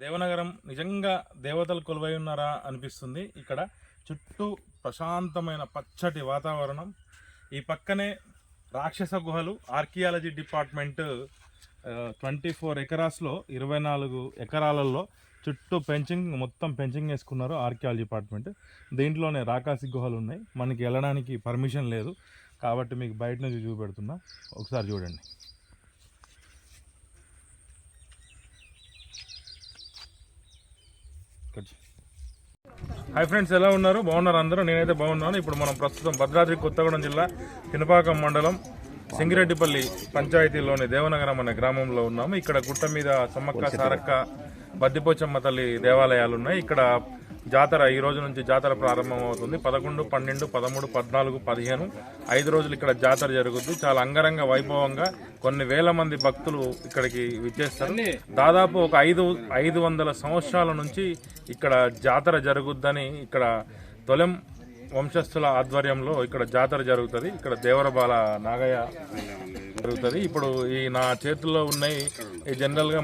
దేవనగరం నిజంగా దేవతలు కొలువై ఉన్నారా అనిపిస్తుంది. ఇక్కడ చుట్టూ ప్రశాంతమైన పచ్చటి వాతావరణం. ఈ పక్కనే రాక్షస గుహలు. ఆర్కియాలజీ డిపార్ట్మెంట్ 24 ఎకరాస్లో 24 ఎకరాలలో చుట్టూ మొత్తం పెంచింగ్ వేసుకున్నారు ఆర్కియాలజీ డిపార్ట్మెంట్. దీంట్లోనే రాకాసి గుహలు ఉన్నాయి. మనకి వెళ్ళడానికి పర్మిషన్ లేదు కాబట్టి మీకు బయట నుంచి చూపెడుతున్నా, ఒకసారి చూడండి. హాయ్ ఫ్రెండ్స్, ఎలా ఉన్నారు? బాగున్నారు అందరూ? నేనైతే బాగున్నాను. ఇప్పుడు మనం ప్రస్తుతం భద్రాద్రి కొత్తగూడెం జిల్లా పినపాకం మండలం సింగిరెడ్డిపల్లి పంచాయతీలోని దేవనగరం అనే గ్రామంలో ఉన్నాము. ఇక్కడ గుట్ట మీద సమ్మక్క సారక్క బద్దిపోచమ్మ తల్లి దేవాలయాలు ఉన్నాయి. ఇక్కడ జాతర ఈ రోజు నుంచి జాతర ప్రారంభమవుతుంది. 11, 12, 13, 14, 15 5 రోజులు ఇక్కడ జాతర జరుగుద్ది. చాలా అంగరంగ వైభవంగా కొన్ని వేల మంది భక్తులు ఇక్కడికి విచ్చేస్తారు. దాదాపు ఒక 500 సంవత్సరాల నుంచి ఇక్కడ జాతర జరుగుద్దని ఇక్కడ తొలెం వంశస్థుల ఆధ్వర్యంలో ఇక్కడ జాతర జరుగుతుంది. ఇక్కడ దేవరబాల నాగయ్య జరుగుతుంది. ఇప్పుడు ఈ నా చేతుల్లో ఉన్నాయి జనరల్గా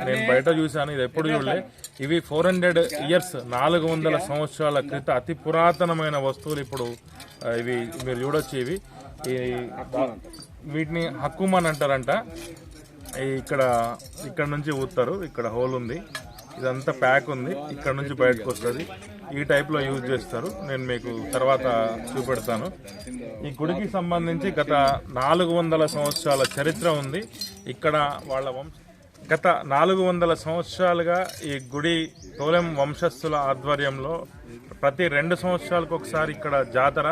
నేను బయట చూశాను, ఇది ఎప్పుడు చూడలే. ఇవి 400 ఇయర్స్ 400 సంవత్సరాల క్రితం అతి పురాతనమైన వస్తువులు. ఇప్పుడు ఇవి మీరు చూడొచ్చు. వీటిని హక్కుమన్ అంటారంట. ఇక్కడ నుంచి ఊతారు. ఇక్కడ హోల్ ఉంది, ఇదంతా ప్యాక్ ఉంది, ఇక్కడ నుంచి బయటకు వస్తుంది. ఈ టైప్లో యూజ్ చేస్తారు. నేను మీకు తర్వాత చూపెడతాను. ఈ గుడికి సంబంధించి గత 400 సంవత్సరాల చరిత్ర ఉంది. ఇక్కడ వాళ్ళ గత 400 సంవత్సరాలుగా ఈ గుడి తోలెం వంశస్థుల ఆధ్వర్యంలో ప్రతి 2 సంవత్సరాలకు ఒకసారి ఇక్కడ జాతర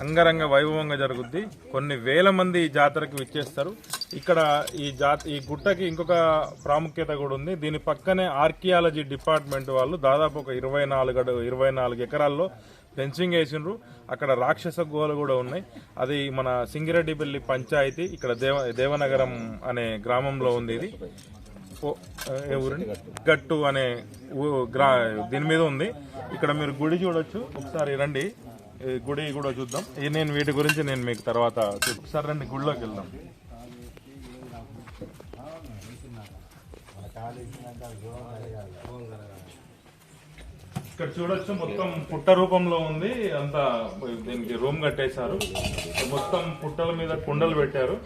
అంగరంగ వైభవంగా జరుగుద్ది. కొన్ని వేల మంది ఈ జాతరకి విచ్చేస్తారు. ఇక్కడ ఈ గుట్టకి ఇంకొక ప్రాముఖ్యత కూడా ఉంది. దీని పక్కనే ఆర్కియాలజీ డిపార్ట్మెంట్ వాళ్ళు దాదాపు ఒక 24 ఎకరాల్లో ఫెన్సింగ్ వేసిండ్రు. అక్కడ రాక్షస గుహలు కూడా ఉన్నాయి. అది మన సింగిరెడ్డిపల్లి పంచాయతీ ఇక్కడ దేవనగరం అనే గ్రామంలో ఉంది. ఇది ఊరండి గట్టు అనే దీని మీద ఉంది. ఇక్కడ మీరు గుడి చూడొచ్చు. ఒకసారి రండి, గుడి కూడా చూద్దాం. వీటి గురించి మీకు తర్వాత ఒకసారి రండి, గుడిలోకి వెళ్దాం. ఇక్కడ చూడొచ్చు, మొత్తం పుట్ట రూపంలో ఉంది. అంతా దీనికి రూమ్ కట్టేశారు. మొత్తం పుట్టల మీద కుండలు పెట్టారు.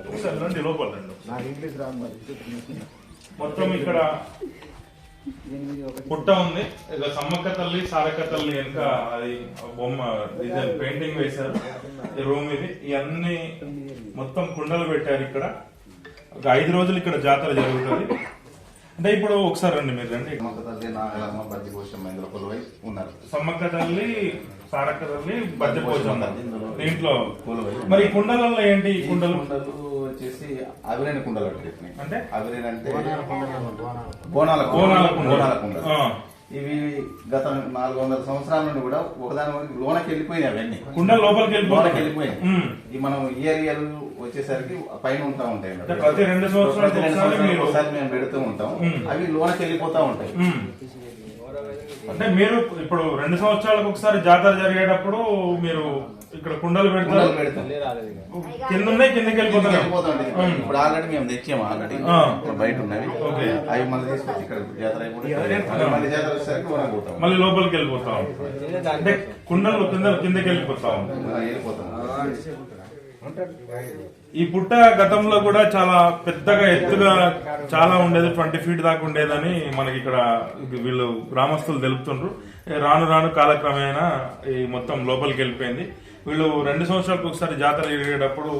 ఒకసారి రండి, లోపల రండి. మొత్తం ఇక్కడ పుట్ట ఉంది. ఇక సమ్మక్క తల్లి సారక్క తల్లి వెనుక అది బొమ్మ డిజైన్ పెయింటింగ్ వేశారు. ఈ రూమ్ ఇది. ఇవన్నీ మొత్తం కుండలు పెట్టారు. ఇక్కడ ఒక 5 రోజులు ఇక్కడ జాతర జరుగుతుంది. అంటే ఇప్పుడు ఒకసారి రండి, మీరు రండి. సమ్మక్క తల్లి సారక్క తల్లి బద్దిపోచమ్మ దీంట్లో. మరి ఈ కుండలలో ఏంటి? ఈ కుండలు వచ్చేసి అవిరేని కుండలు అంటే అవిరేని అంటే బోనాల కుండలు. ఇవి గత 400 సంవత్సరాల నుండి కూడా ఒకదాని లోనకి వెళ్ళిపోయినాయి. అవన్నీ కుండలు లోపలికి వెళ్ళిపోయినాయి. ఈ మనం ఇయర్ వచ్చేసరికి పైన ఉంటా ఉంటాయి. ప్రతి 2 సంవత్సరాలు ఒకసారి మేము పెడుతూ ఉంటాం. అవి లోనకి వెళ్ళిపోతా ఉంటాయి. అంటే మీరు ఇప్పుడు 2 సంవత్సరాలకు ఒకసారి జాతర జరిగేటప్పుడు మీరు ఇక్కడ కుండలు పెడతారు. కింద ఉన్నాయి, కిందకి వెళ్ళిపోతాయి. ఇప్పుడు ఆల్రెడీ మేము తెచ్చాము. ఆల్రెడీ బయట ఉన్నవి. అవి మళ్ళీ తీసుకొచ్చి ఇక్కడ జాతర మళ్ళీ జాతర వచ్చేసరికి మళ్ళీ లోపలికి వెళ్ళిపోతాం. అంటే కుండలు కిందకి వెళ్ళిపోతాం. ఈ పుట్ట గతంలో కూడా చాలా పెద్దగా ఎత్తుగా చాలా ఉండేది. 20 feet దాకా ఉండేదని మనకి ఇక్కడ వీళ్ళు గ్రామస్తులు తెలుపుతుండ్రు. రాను రాను కాలక్రమేణా ఈ మొత్తం లోపలికి వెళ్ళిపోయింది. వీళ్ళు 2 సంవత్సరాలకు ఒకసారి జాతర జరిగేటప్పుడు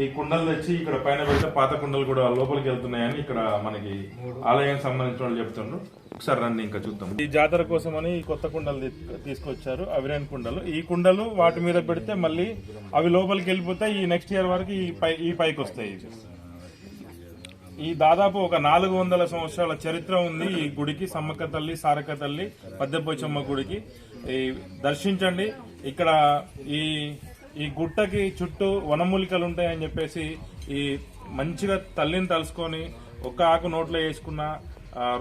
ఈ కుండలు తెచ్చి ఇక్కడ పైన పెడితే పాత కుండలు కూడా లోపలికి వెళ్తున్నాయని ఇక్కడ మనకి ఆలయానికి సంబంధించిన వాళ్ళు చెప్తుండ్రు. ఒకసారి రండి, ఇంకా చూద్దాం. ఈ జాతర కోసం అని కొత్త కుండలు తీసుకొచ్చారు, అవిరేన్ కుండలు. ఈ కుండలు వాటి మీద పెడితే మళ్ళీ అవి లోపలికి వెళ్ళిపోతే ఈ నెక్స్ట్ ఇయర్ వరకు ఈ పైకి వస్తాయి. ఈ దాదాపు ఒక 400 సంవత్సరాల చరిత్ర ఉంది ఈ గుడికి. సమ్మక్క తల్లి సారక్క తల్లి బద్దిపోచమ్మ గుడికి దర్శించండి. ఇక్కడ ఈ గుట్టకి చుట్టూ వనమూలికలు ఉంటాయని చెప్పేసి ఈ మంచిగా తల్లిని తలుసుకొని ఒక్క ఆకు నోట్లో వేసుకున్న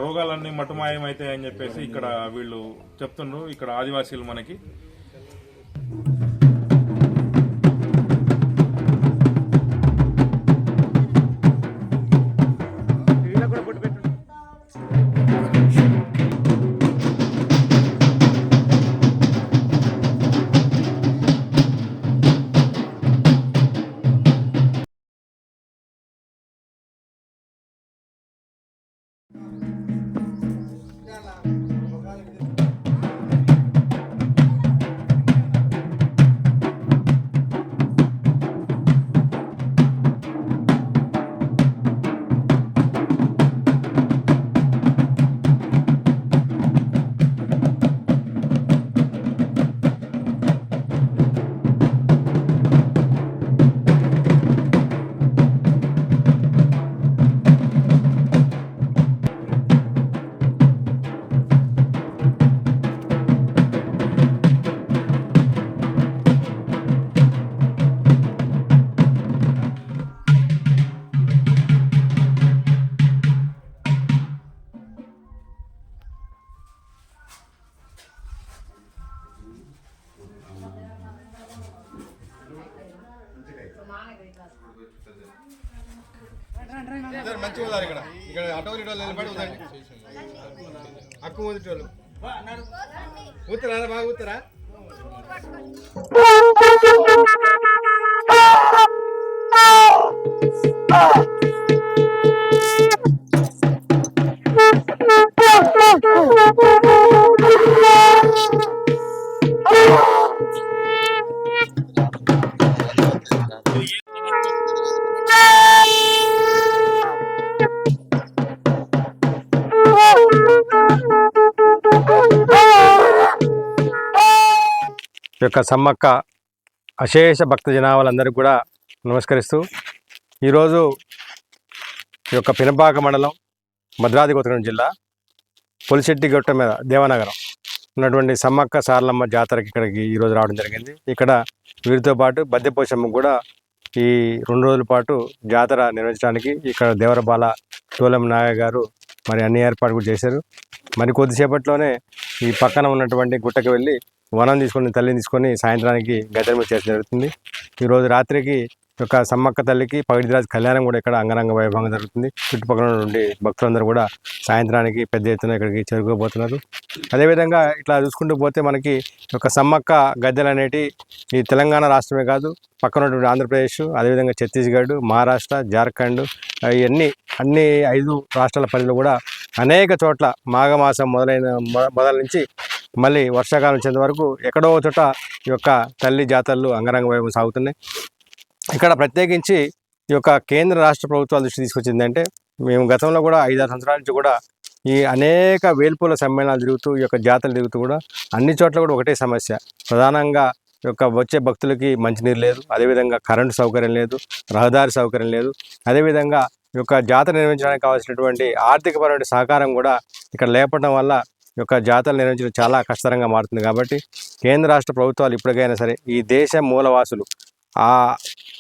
రోగాలన్నీ మటుమాయం అవుతాయని చెప్పేసి ఇక్కడ వీళ్ళు చెప్తున్నారు. ఇక్కడ ఆదివాసీలు మనకి మంచిగా ఉన్నారు ఇక్కడ ఇక్కడ ఆటో నిలబడి ఉందండి అక్కు ఊదిటోళ్ళు ఊతురా బాగా ఊతురా యొక్క సమ్మక్క అశేష భక్త జనాభాలందరికీ కూడా నమస్కరిస్తూ ఈరోజు ఈ యొక్క పినపాక మండలం భద్రాద్రి కొత్తగూడెం జిల్లా పులిశెట్టిగుట్ట మీద దేవనగరం ఉన్నటువంటి సమ్మక్క సారలమ్మ జాతరకి ఇక్కడికి ఈరోజు రావడం జరిగింది. ఇక్కడ వీరితో పాటు బద్దెపోషమ్మ కూడా ఈ 2 రోజుల పాటు జాతర నిర్వహించడానికి ఇక్కడ దేవరబాల తోలం నాగయ్య గారు మరి అన్ని ఏర్పాటు కూడా చేశారు. మరి కొద్దిసేపట్లోనే ఈ పక్కన ఉన్నటువంటి గుట్టకి వెళ్ళి వనం తీసుకొని తల్లిని తీసుకొని సాయంత్రానికి గద్దెల మీద చేసడం జరుగుతుంది. ఈరోజు రాత్రికి యొక్క సమ్మక్క తల్లికి పగిడిరాజు కళ్యాణం కూడా ఇక్కడ అంగరంగ వైభవంగా జరుగుతుంది. చుట్టుపక్కల నుండి భక్తులందరూ కూడా సాయంత్రానికి పెద్ద ఎత్తున ఇక్కడికి చేరుకోబోతున్నారు. అదేవిధంగా ఇట్లా చూసుకుంటూ పోతే మనకి ఒక సమ్మక్క గద్దెలు అనేటి ఈ తెలంగాణ రాష్ట్రమే కాదు, పక్కన ఉన్నటువంటి ఆంధ్రప్రదేశ్, అదేవిధంగా ఛత్తీస్గఢ్, మహారాష్ట్ర, జార్ఖండ్ ఇవన్నీ అన్ని 5 రాష్ట్రాల పరిధిలో కూడా అనేక చోట్ల మాఘమాసం మొదల నుంచి మళ్ళీ వర్షాకాలం వచ్చేంత వరకు ఎక్కడో చోట ఈ యొక్క తల్లి జాతరలు అంగరంగ వైభవం సాగుతున్నాయి. ఇక్కడ ప్రత్యేకించి ఈ యొక్క కేంద్ర రాష్ట్ర ప్రభుత్వాల దృష్టి తీసుకొచ్చిందంటే, మేము గతంలో కూడా 5-6 సంవత్సరాల నుంచి కూడా ఈ అనేక వేల్పుల సమ్మేళనాలు తిరుగుతూ ఈ యొక్క జాతరలు తిరుగుతూ కూడా అన్ని చోట్ల కూడా ఒకటే సమస్య. ప్రధానంగా ఈ యొక్క వచ్చే భక్తులకి మంచినీరు లేదు, అదేవిధంగా కరెంటు సౌకర్యం లేదు, రహదారి సౌకర్యం లేదు, అదేవిధంగా ఈ యొక్క జాతర నిర్వహించడానికి కావాల్సినటువంటి ఆర్థికపరమైన సహకారం కూడా ఇక్కడ లేకపోవడం వల్ల ఈ యొక్క జాతరలు నిర్వహించడం చాలా కష్టతరంగా మారుతుంది. కాబట్టి కేంద్ర రాష్ట్ర ప్రభుత్వాలు ఇప్పటికైనా సరే ఈ దేశ మూలవాసులు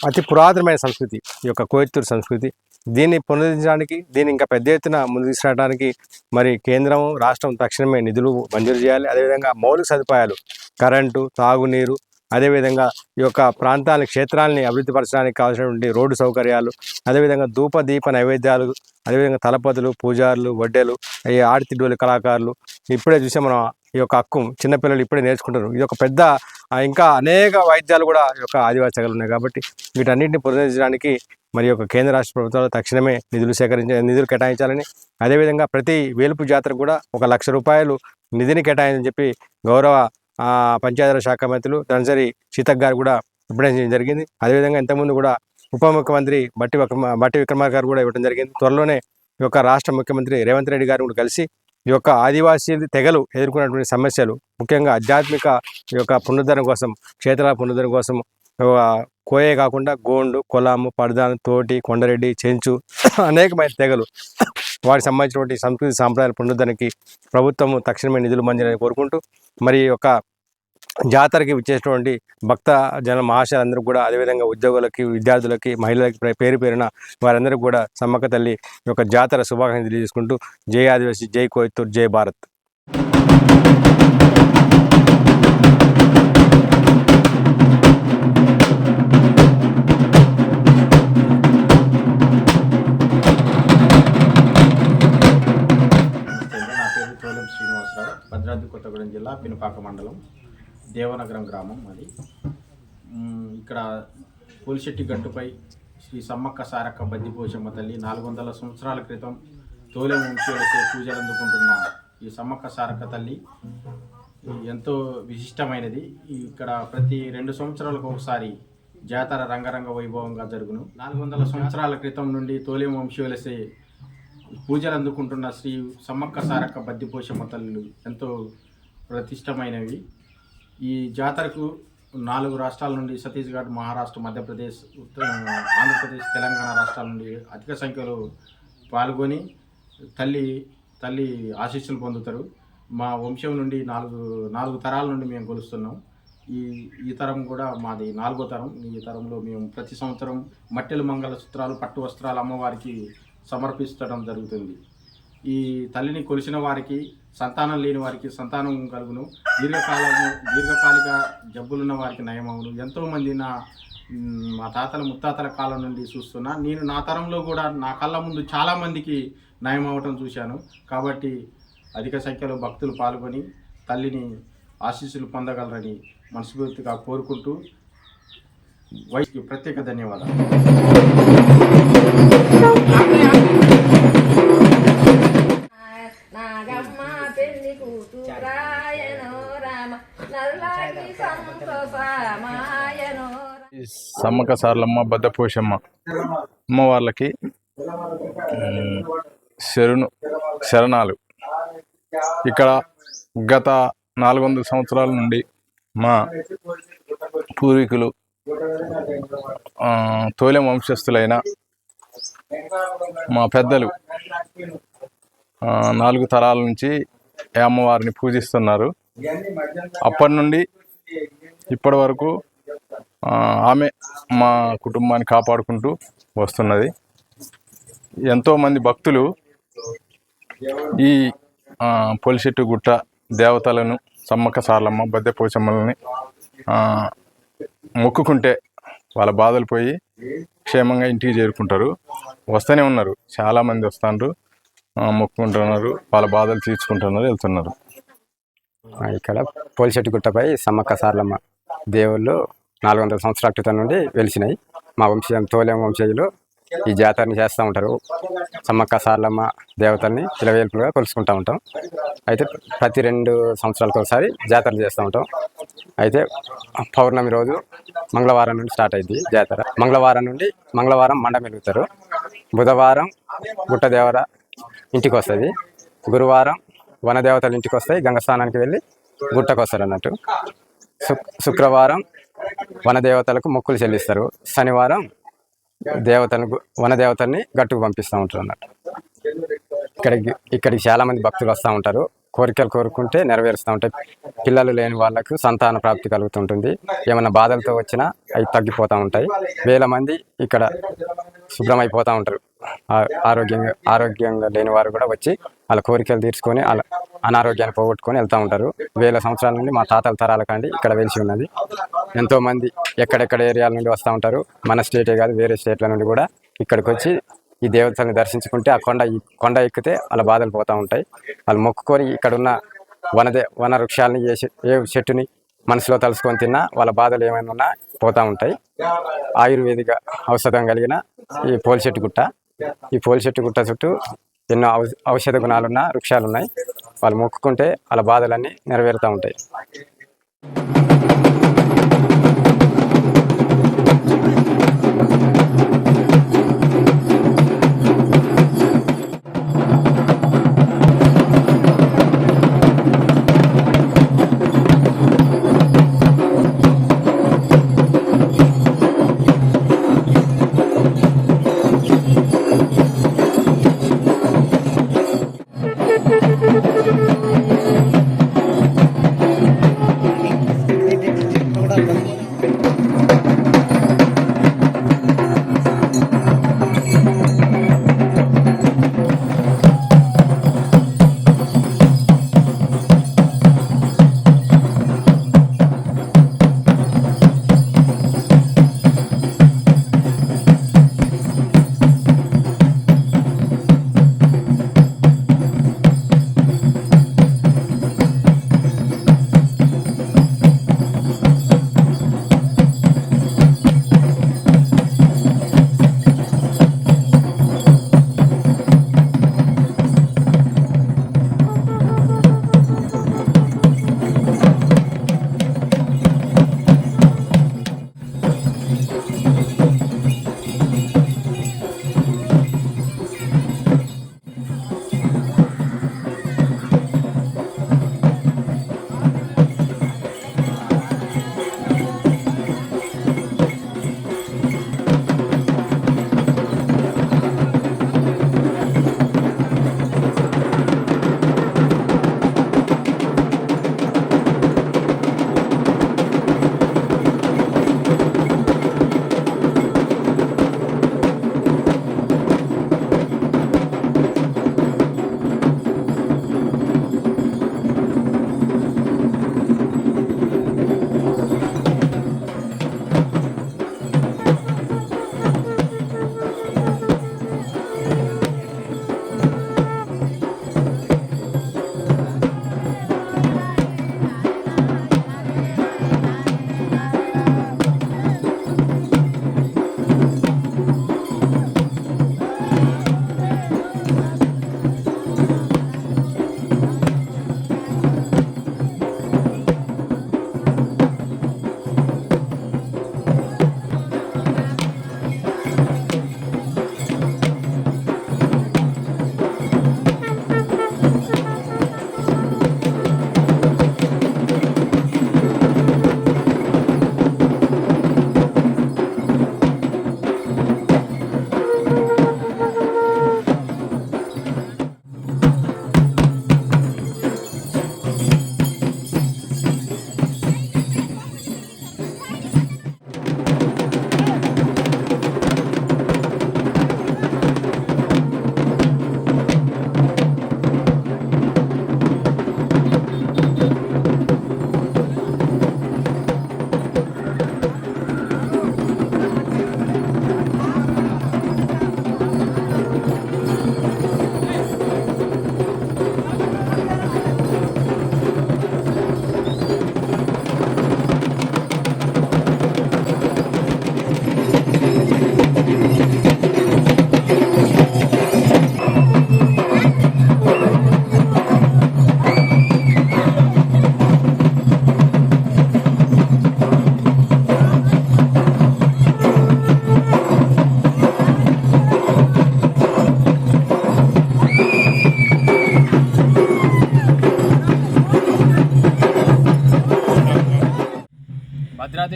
అతి పురాతనమైన సంస్కృతి ఈ యొక్క కోయత్తూరు సంస్కృతి, దీన్ని పునరుద్ధరించడానికి, దీన్ని ఇంకా పెద్ద ఎత్తున ముందుకు తీసుకురావడానికి మరి కేంద్రం రాష్ట్రం తక్షణమే నిధులు మంజూరు చేయాలి. అదేవిధంగా మౌలిక సదుపాయాలు, కరెంటు, తాగునీరు, అదేవిధంగా ఈ యొక్క ప్రాంతాలని క్షేత్రాలని అభివృద్ధి పరచడానికి కావాల్సినటువంటి రోడ్డు సౌకర్యాలు, అదేవిధంగా ధూప దీప నైవేద్యాలు, అదేవిధంగా తలపతులు, పూజారులు, వడ్డేలు, ఈ ఆడితిడ్డోలు కళాకారులు ఇప్పుడే చూసాం మనం. ఈ యొక్క హక్కు చిన్నపిల్లలు ఇప్పుడే నేర్చుకుంటారు. ఇది ఒక పెద్ద ఇంకా అనేక వాయిద్యాలు కూడా ఈ యొక్క ఆదివాసీ తెగలు ఉన్నాయి. కాబట్టి వీటన్నింటిని పునరుద్ధరించడానికి మరి యొక్క కేంద్ర రాష్ట్ర ప్రభుత్వాలు తక్షణమే నిధులు కేటాయించాలని, అదేవిధంగా ప్రతి వేలుపు జాతరకు కూడా 1 లక్ష రూపాయలు నిధిని కేటాయించని చెప్పి గౌరవ పంచాయతీరాజ్ శాఖ మంత్రులు ధనసరి సీతక్ గారు కూడా ఇప్పుడే జరిగింది. అదేవిధంగా ఇంతకుముందు కూడా ఉప ముఖ్యమంత్రి బట్టి విక్రమార్క గారు కూడా ఇవ్వడం జరిగింది. త్వరలోనే ఈ యొక్క రాష్ట్ర ముఖ్యమంత్రి రేవంత్ రెడ్డి గారు కూడా కలిసి ఈ యొక్క ఆదివాసీ తెగలు ఎదుర్కొన్నటువంటి సమస్యలు, ముఖ్యంగా ఆధ్యాత్మిక ఈ యొక్క పునరుద్ధరణ కోసం, క్షేత్రాల పునరుద్ధరణ కోసం కోయే కాకుండా గోండు, కొలాము, పడదాను, తోటి, కొండరెడ్డి, చెంచు అనేకమైన తెగలు వాటికి సంబంధించినటువంటి సంస్కృతి సాంప్రదాయాల పునరుద్ధరణకి ప్రభుత్వము తక్షణమే నిధులు మంజూరని కోరుకుంటూ మరి యొక్క జాతరకి వచ్చేటువంటి భక్త జన మహాశయులందరూ కూడా, అదేవిధంగా ఉద్యోగులకి, విద్యార్థులకి, మహిళలకి పేరున వారందరికీ కూడా సమ్మక్క తల్లి యొక్క జాతర శుభాకాంక్షలు తెలియజేసుకుంటూ జై ఆదివాసీ, జై కోయత్తూర్, జై భారత్. నా పేరు తోలం శ్రీనివాసరావు, భద్రాద్రి కొత్తగూడెం జిల్లా పినపాక మండలం దేవనగరం గ్రామం. అది ఇక్కడ పులిశెట్టి గట్టుపై శ్రీ సమ్మక్క సారక్క బద్దిపోషమ్మ తల్లి 400 సంవత్సరాల క్రితం తోలెం వంశీయులచే పూజలు అందుకుంటున్న ఈ సమ్మక్క సారక్క తల్లి ఎంతో విశిష్టమైనది. ఇక్కడ ప్రతి 2 సంవత్సరాలకు ఒకసారి జాతర రంగరంగ వైభవంగా జరుగును. 400 సంవత్సరాల క్రితం నుండి తోలెం వంశీయులచే పూజలు అందుకుంటున్న శ్రీ సమ్మక్క సారక్క బద్దిపోషమ్మ తల్లి ఎంతో ప్రతిష్టమైనవి. ఈ జాతరకు 4 రాష్ట్రాల నుండి, ఛత్తీస్గఢ్, మహారాష్ట్ర, మధ్యప్రదేశ్, ఆంధ్రప్రదేశ్, తెలంగాణ రాష్ట్రాల నుండి అధిక సంఖ్యలో పాల్గొని తల్లి ఆశీస్సులు పొందుతారు. మా వంశం నుండి 4 తరాల నుండి మేము కొలుస్తున్నాం. ఈ తరం కూడా మాది 4వ తరం. ఈ తరంలో మేము ప్రతి సంవత్సరం మట్టెలు మంగళసూత్రాలు, పట్టు వస్త్రాలు అమ్మవారికి సమర్పించడం జరుగుతుంది. ఈ తల్లిని కొలిసిన వారికి సంతానం లేని వారికి సంతానం కలుగును, దీర్ఘకాలిక జబ్బులున్న వారికి నయమవును. ఎంతోమంది మా తాతల ముత్తాతల కాలం నుండి చూస్తున్నా. నేను నా తరంలో కూడా నా కళ్ళ ముందు చాలామందికి నయం అవ్వటం చూశాను. కాబట్టి అధిక సంఖ్యలో భక్తులు పాల్గొని తల్లిని ఆశీస్సులు పొందగలరని మనస్ఫూర్తిగా కోరుకుంటూ వైద్యుకి ప్రత్యేక ధన్యవాదాలు. నాగమ్మ పెళ్లి కూతురాయనో రామ నల్లాకి సంతోషమాయనో. సమ్మక్క సారలమ్మ బద్దపోషమ్మ అమ్మవార్లకి శరణాలు. ఇక్కడ గత 400 సంవత్సరాల నుండి మా పూర్వీకులు తోలెం వంశస్థులైన మా పెద్దలు 4 తరాల నుంచి అమ్మవారిని పూజిస్తున్నారు. అప్పటి నుండి ఇప్పటి వరకు ఆమె మా కుటుంబాన్ని కాపాడుకుంటూ వస్తున్నది. ఎంతోమంది భక్తులు ఈ పొలిశెట్టు గుట్ట దేవతలను, సమ్మక్క సారలమ్మ బద్దెపోచమ్మలని మొక్కుకుంటే వాళ్ళ బాధలు పోయి క్షేమంగా ఇంటికి చేరుకుంటారు. వస్తూనే ఉన్నారు, చాలామంది వస్తున్నారు, మొక్కుకుంటున్నారు, వాళ్ళ బాధలు తీర్చుకుంటున్నారు, వెళ్తున్నారు. ఇక్కడ పోలిశెట్టి గుట్టపై సమ్మక్క సారలమ్మ దేవుళ్ళు 400 సంవత్సరాల క్రితం నుండి వెలిసినాయి. మా తోలెం వంశీయులు ఈ జాతరని చేస్తూ ఉంటారు. సమ్మక్క సారలమ్మ దేవతల్ని ఇలవేల్పులుగా కొలుసుకుంటూ ఉంటాం. అయితే ప్రతి 2 సంవత్సరాలకు ఒకసారి జాతరలు చేస్తూ ఉంటాం. అయితే పౌర్ణమి రోజు మంగళవారం నుండి స్టార్ట్ అయింది జాతర. మంగళవారం మండ మెలుగుతారు. బుధవారం గుట్ట దేవర ఇంటికి వస్తుంది. గురువారం వనదేవతలు ఇంటికి వస్తాయి, గంగస్నానానికి వెళ్ళి గుట్టకు వస్తారు అన్నట్టు. శుక్రవారం వనదేవతలకు మొక్కులు చెల్లిస్తారు. శనివారం వనదేవతల్ని గట్టుకు పంపిస్తూ ఉంటారు అన్నట్టు. ఇక్కడికి చాలామంది భక్తులు వస్తూ ఉంటారు. కోరికలు కోరుకుంటే నెరవేరుస్తూ ఉంటాయి. పిల్లలు లేని వాళ్ళకు సంతాన ప్రాప్తి కలుగుతుంటుంది. ఏమైనా బాధలతో వచ్చినా అవి తగ్గిపోతూ ఉంటాయి. వేల మంది ఇక్కడ శుభ్రమైపోతూ ఉంటారు. ఆరోగ్యంగా లేని వారు కూడా వచ్చి వాళ్ళ కోరికలు తీర్చుకొని వాళ్ళ అనారోగ్యాన్ని పోగొట్టుకొని వెళ్తూ ఉంటారు. వేల సంవత్సరాల నుండి మా తాతల తరాల కండి ఇక్కడ వెలిసి ఉన్నది. ఎంతోమంది ఎక్కడెక్కడ ఏరియాల నుండి వస్తూ ఉంటారు. మన స్టేటే కాదు, వేరే స్టేట్ల నుండి కూడా ఇక్కడికి వచ్చి ఈ దేవతల్ని దర్శించుకుంటే ఈ కొండ ఎక్కితే వాళ్ళ బాధలు పోతూ ఉంటాయి. వాళ్ళు మొక్కుకొని ఇక్కడున్న వన వృక్షాలని ఏ చెట్టుని మనసులో తలుసుకొని తిన్నా వాళ్ళ బాధలు ఏమైనా ఉన్నా పోతూ ఉంటాయి. ఆయుర్వేదిక ఔషధం కలిగిన ఈ పోలిశెట్టి గుట్ట. ఈ పోలిశెట్టి గుట్ట చుట్టూ ఎన్నో ఔషధ గుణాలున్న వృక్షాలు ఉన్నాయి. వాళ్ళు మొక్కుకుంటే వాళ్ళ బాధలన్నీ నెరవేరుతూ ఉంటాయి.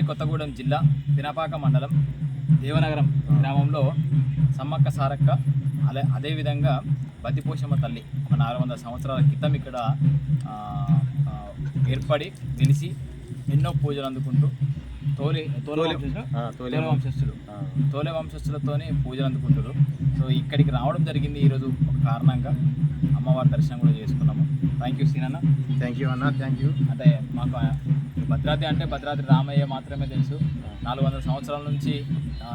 కొత్తగూడెం జిల్లా పినపాక మండలం దేవనగరం గ్రామంలో సమ్మక్క సారక్క అదేవిధంగా బద్దిపోషమ్మ తల్లి ఒక 400 సంవత్సరాల క్రితం ఇక్కడ ఏర్పడి వెలిసి ఎన్నో పూజలు అందుకుంటూ తోలే వంశస్థులతోనే పూజలు అందుకుంటారు. సో ఇక్కడికి రావడం జరిగింది ఈరోజు ఒక కారణంగా. అమ్మవారి దర్శనం కూడా చేసుకున్నాము. Thank you Seenanna. Thank you అన్న, థ్యాంక్ యూ. అంటే మాకు భద్రాద్రి అంటే భద్రాద్రి రామయ్య మాత్రమే తెలుసు. 400 సంవత్సరాల నుంచి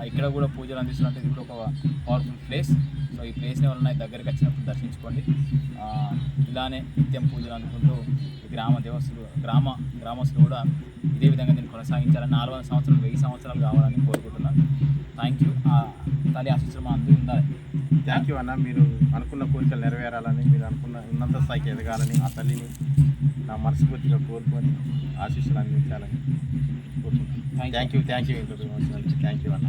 ఇక్కడ కూడా పూజలు అందిస్తున్నట్టు ఇది కూడా ఒక పవర్ఫుల్ ప్లేస్. సో ఈ ప్లేస్ని ఎవరైనా దగ్గరికి వచ్చినప్పుడు దర్శించుకోండి. ఇలానే నిత్యం పూజలు అందుకుంటూ గ్రామస్తులు కూడా ఇదే విధంగా దీన్ని కొనసాగించాలని 400 సంవత్సరాలు 1000 సంవత్సరాలు కావాలని కోరుకుంటున్నాను. Thank you. తల్లి ఆశీస్సులు మా అందరూ ఉండాలి. థ్యాంక్ యూ అన్న. మీరు అనుకున్న కోరికలు నెరవేరాలని, మీరు అనుకున్న ఉన్నంత స్థాయికి ఎదగాలని ఆ తల్లిని నా మనస్ఫూర్తిగా కోరుకొని ఆశీస్సులు అందించాలని కోరుకుంటున్నాను. Thank you. థ్యాంక్ యూ అన్న.